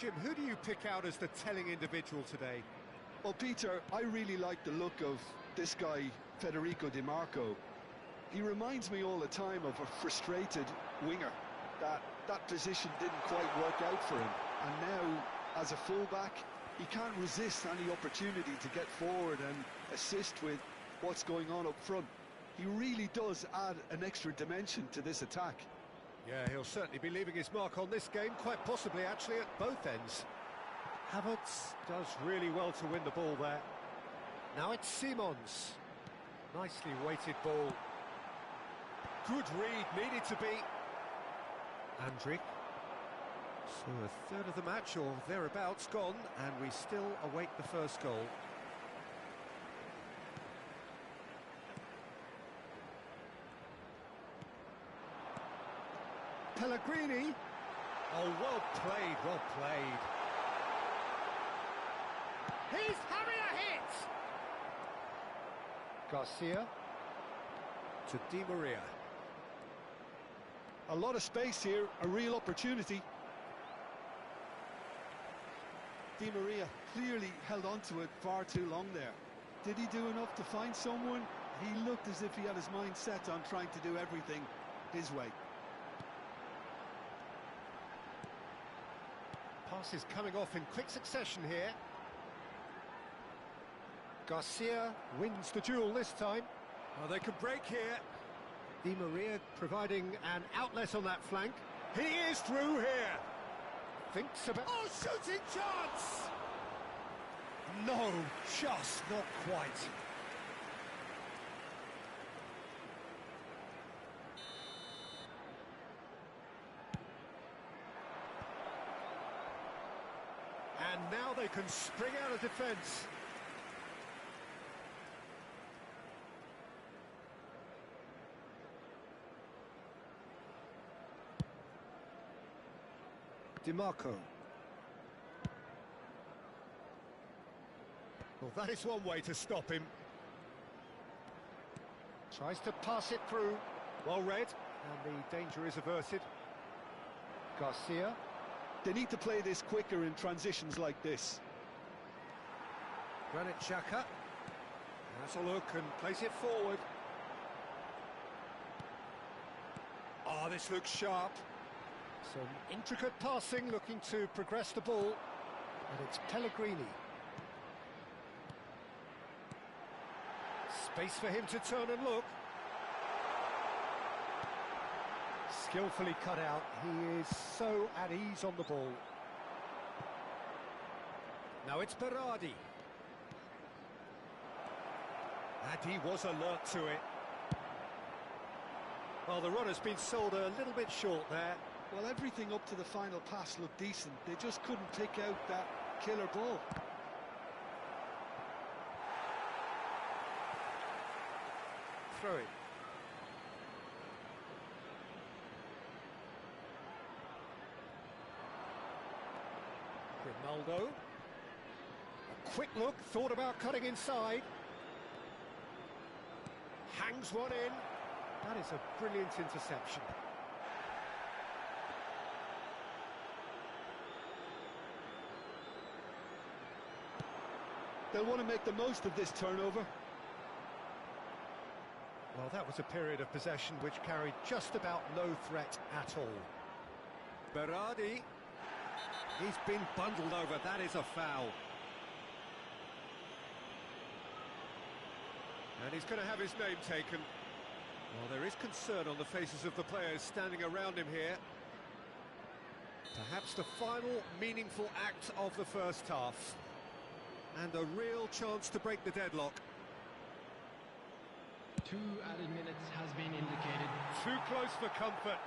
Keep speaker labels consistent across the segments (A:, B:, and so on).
A: Jim, who do you pick out as the telling individual today?
B: Well, Peter, I really like the look of this guy, Federico Di Marco. He reminds me all the time of a frustrated winger. That position didn't quite work out for him. And now, as a fullback, he can't resist any opportunity to get forward and assist with what's going on up front. He really does add an extra dimension to this attack.
A: Yeah, he'll certainly be leaving his mark on this game, quite possibly actually at both ends. Havertz does really well to win the ball there. Now it's Simons. Nicely weighted ball. Good read, needed to be. Andrik. So a third of the match or thereabouts gone, and we still await the first goal. Pellegrini. Oh, well played, well played. He's having a hit! Garcia to Di Maria.
B: A lot of space here, a real opportunity. Di Maria clearly held on to it far too long there. Did he do enough to find someone? He looked as if he had his mind set on trying to do everything his way.
A: Pass is coming off in quick succession here. Garcia wins the duel this time. Oh, they can break here. Di Maria providing an outlet on that flank. He is through here. Thinks about... Oh, shooting chance! No, just not quite. And now they can spring out of defence. Di Marco. Well, that is one way to stop him. Tries to pass it through. Well read, and the danger is averted. Garcia.
B: They need to play this quicker in transitions like this.
A: Granit Xhaka has a look and plays it forward. Oh, this looks sharp. Some intricate passing, looking to progress the ball. And it's Pellegrini. Space for him to turn and look. Skillfully cut out. He is so at ease on the ball. Now it's Berardi. And he was alert to it. Well, the run has been sold a little bit short there.
B: Well, everything up to the final pass looked decent. They just couldn't pick out that killer ball.
A: Throw it. Ronaldo. A quick look, thought about cutting inside. Hangs one in. That is a brilliant interception.
B: They'll want to make the most of this turnover.
A: Well, that was a period of possession which carried just about no threat at all. Berardi. He's been bundled over, that is a foul. And he's going to have his name taken. Well, there is concern on the faces of the players standing around him here. Perhaps the final meaningful act of the first half. And a real chance to break the deadlock.
C: 2 added minutes has been indicated.
A: Too close for comfort.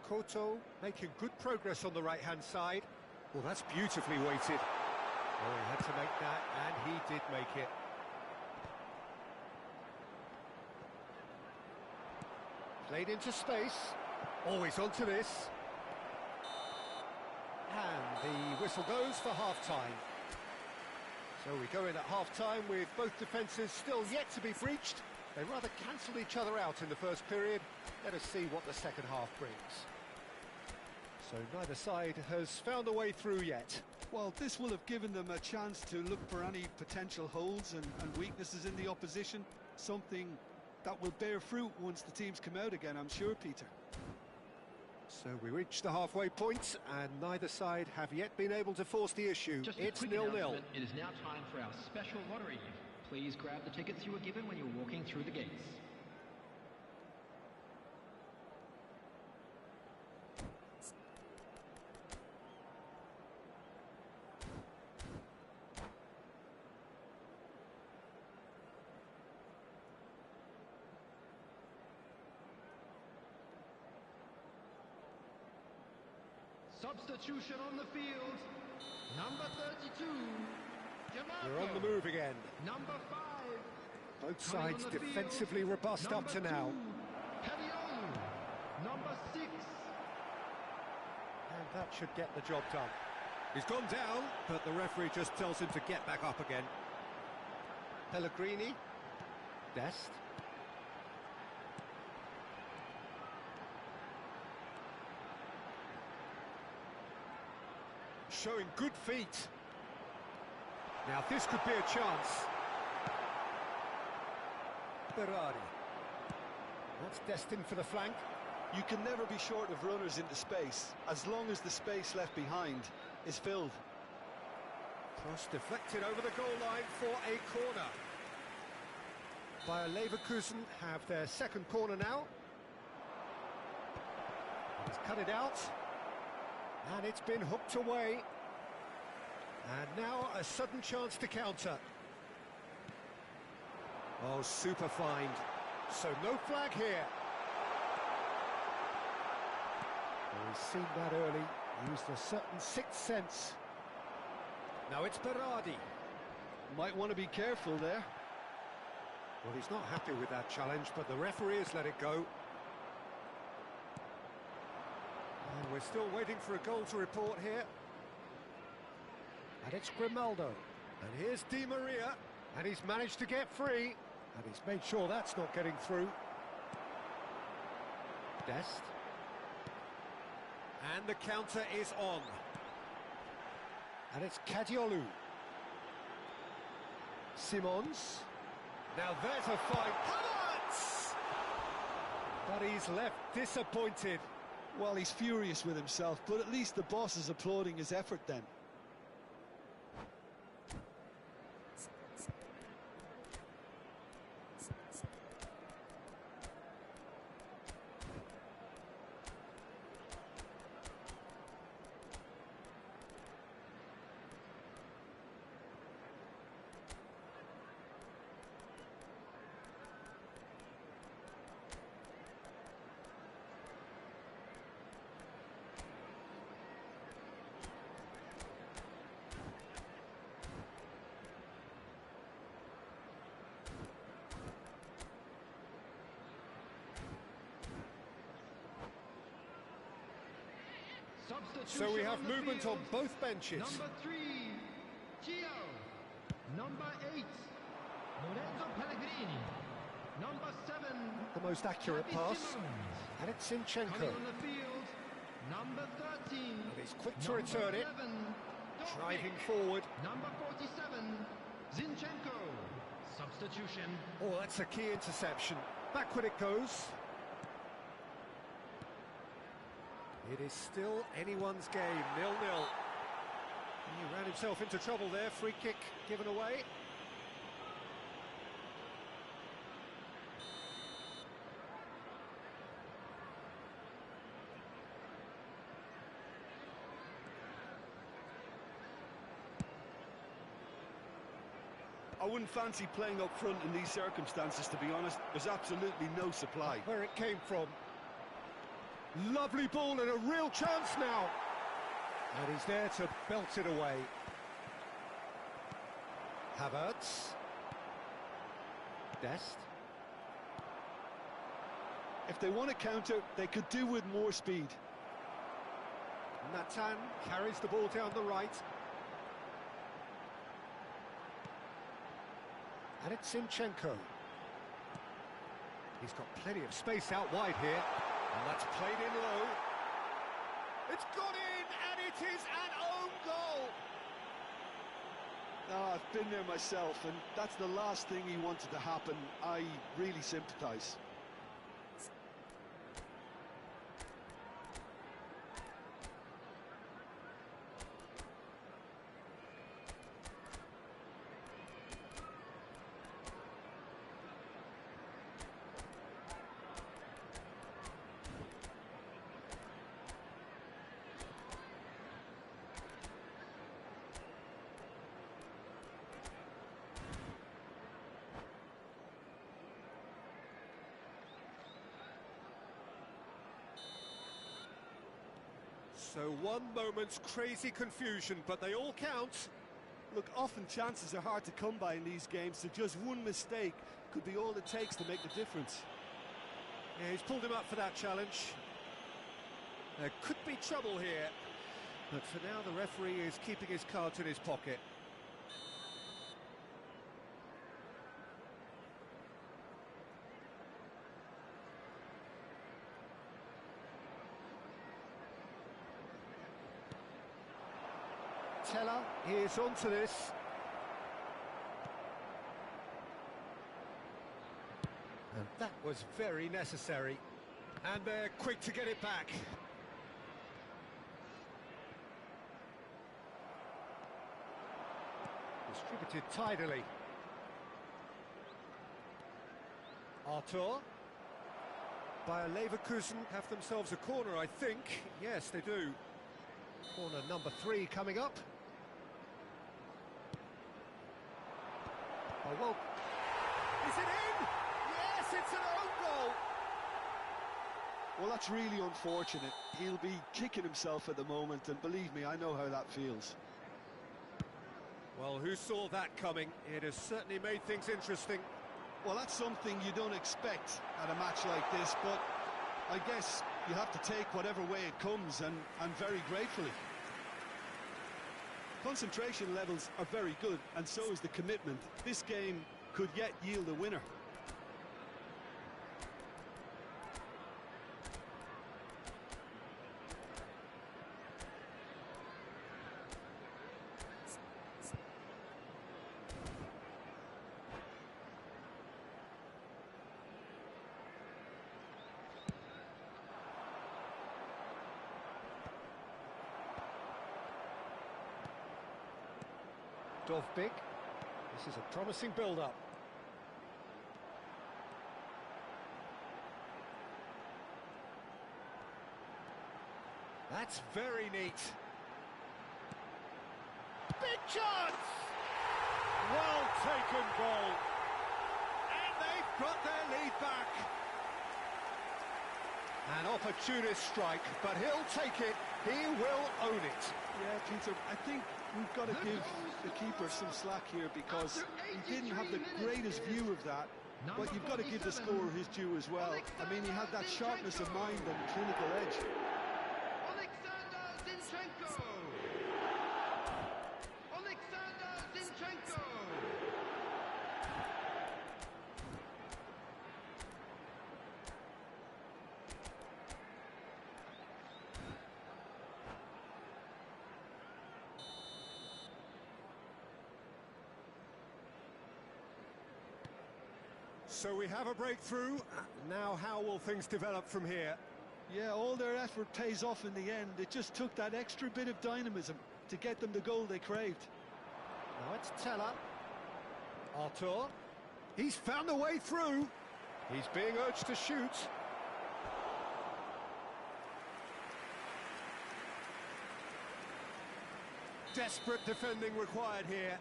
A: Couto making good progress on the right-hand side. Well, that's beautifully weighted. Oh, he had to make that, and he did make it. Played into space. Always onto this. And the whistle goes for half-time. So we go in at half-time with both defences still yet to be breached. They rather cancelled each other out in the first period. Let us see what the second half brings. So neither side has found a way through yet.
B: Well, this will have given them a chance to look for any potential holes and weaknesses in the opposition. Something that will bear fruit once the teams come out again, I'm sure, Peter.
A: So we reach the halfway point, and neither side have yet been able to force the issue. It's 0-0.
C: It is now time for our special lottery. Please grab the tickets you were given when you're walking through the gates. Substitution on the field. Number 32.
A: We're on the move again.
C: Number 5.
A: Both sides defensively robust up to now.
C: Number 6.
A: And that should get the job done. He's gone down, but the referee just tells him to get back up again. Pellegrini. Dest. Showing good feet. Now this could be a chance. Berardi. That's destined for the flank.
B: You can never be short of runners into space, as long as the space left behind is filled.
A: Cross deflected over the goal line for a corner. Bayer Leverkusen have their second corner now. He's cut it out. And it's been hooked away. And now a sudden chance to counter. Oh, super find. So no flag here. Well, he's seen that early. Used a certain sixth sense. Now it's Berardi.
B: Might want to be careful there.
A: Well, he's not happy with that challenge, but the referee has let it go. And we're still waiting for a goal to report here. And it's Grimaldo. And here's Di Maria. And he's managed to get free. And he's made sure that's not getting through. Dest. And the counter is on. And it's Kadiolu. Simons. Now there's a fight. Havertz! But he's left disappointed.
B: Well, he's furious with himself, but at least the boss is applauding his effort then.
A: So we have movement on both benches.
C: Number 3, Gio. Number 8, Lorenzo Pellegrini. Number 7,
A: The most accurate pass.
C: Simons.
A: And it's Zinchenko.
C: Coming on the field, number 13.
A: And he's quick to
C: number
A: return it.
C: 11,
A: Driving
C: Dobbik.
A: forward.
C: Number 47, Zinchenko. Substitution.
A: Oh, that's a key interception. Backward it goes. It is still anyone's game, 0-0. He ran himself into trouble there, free kick given away.
B: I wouldn't fancy playing up front in these circumstances, to be honest. There's absolutely no supply.
A: Where it came from. Lovely ball and a real chance now. And he's there to belt it away. Havertz. Dest.
B: If they want to counter, they could do with more speed.
A: Natan carries the ball down the right. And it's Zinchenko. He's got plenty of space out wide here. And that's played in low. It's gone in, and it is an own goal.
B: No, I've been there myself, and that's the last thing he wanted to happen. I really sympathise.
A: So one moment's crazy confusion, but they all count.
D: Look, often chances are hard to come by in these games, so just one mistake could be all it takes to make the difference.
A: Yeah, he's pulled him up for that challenge. There could be trouble here, but for now the referee is keeping his cards in his pocket. Teller, he is onto this. And that was very necessary. And they're quick to get it back. Distributed tidily. Arthur. Bayer Leverkusen have themselves a corner, I think. Yes, they do. Corner number 3 coming up. Oh, well, is it in? Yes, it's an own goal.
B: Well, that's really unfortunate. He'll be kicking himself at the moment, and believe me, I know how that feels.
A: Well, who saw that coming? It has certainly made things interesting.
B: Well, that's something you don't expect at a match like this, but I guess you have to take whatever way it comes, and very gratefully. Concentration levels are very good, and so is the commitment. This game could yet yield a winner.
A: Big. This is a promising build-up. That's very neat. Big chance! Well taken goal. And they've got their lead back. An opportunist strike, but he'll take it. He will own it.
B: Yeah, Peter, I think we've got to give the keeper some slack here, because he didn't have the greatest view of that, but you've got to give the scorer his due as well. I mean, he had that sharpness of mind and clinical edge.
A: So we have a breakthrough. Now how will things develop from here?
B: Yeah, all their effort pays off in the end. It just took that extra bit of dynamism to get them the goal they craved.
A: Now it's Teller. Arthur. He's found a way through. He's being urged to shoot. Desperate defending required here.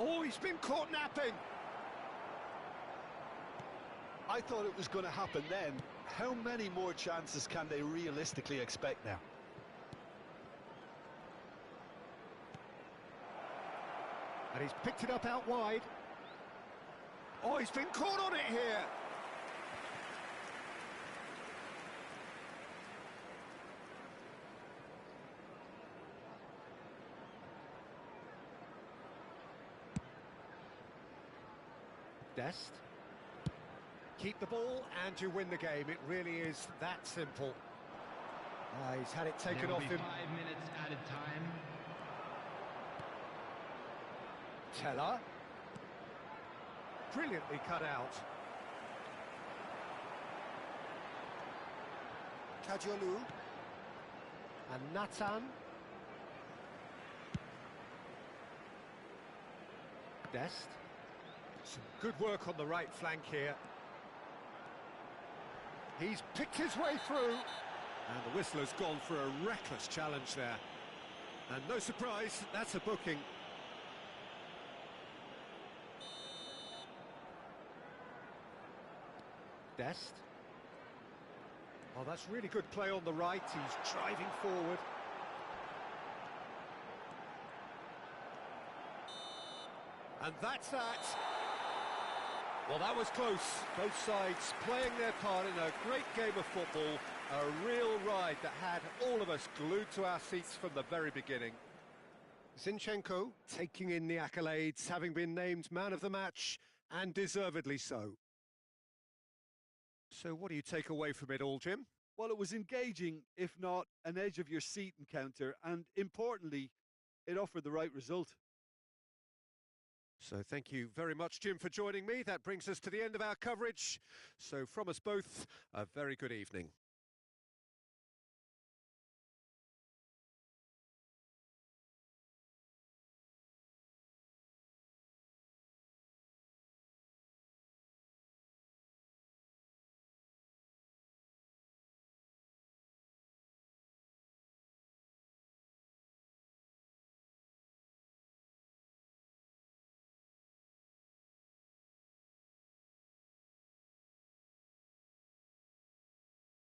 A: Oh, he's been caught napping.
B: I thought it was going to happen then. How many more chances can they realistically expect now?
A: And he's picked it up out wide. Oh, he's been caught on it here. Dest. Keep the ball and you win the game. It really is that simple. He's had it taken
C: There will
A: off
C: be
A: him.
C: 5 minutes added time.
A: Teller. Brilliantly cut out.
D: Kajolu.
A: And Nathan. Dest. Some good work on the right flank here. He's picked his way through. And the whistler's gone for a reckless challenge there. And no surprise, that's a booking. Dest. Oh, that's really good play on the right. He's driving forward. And that's that. Well, that was close. Both sides playing their part in a great game of football. A real ride that had all of us glued to our seats from the very beginning. Zinchenko taking in the accolades, having been named man of the match, and deservedly so. So what do you take away from it all, Jim?
D: Well, it was engaging, if not an edge-of-your-seat encounter, and importantly, it offered the right result.
A: So thank you very much, Jim, for joining me. That brings us to the end of our coverage. So from us both, a very good evening.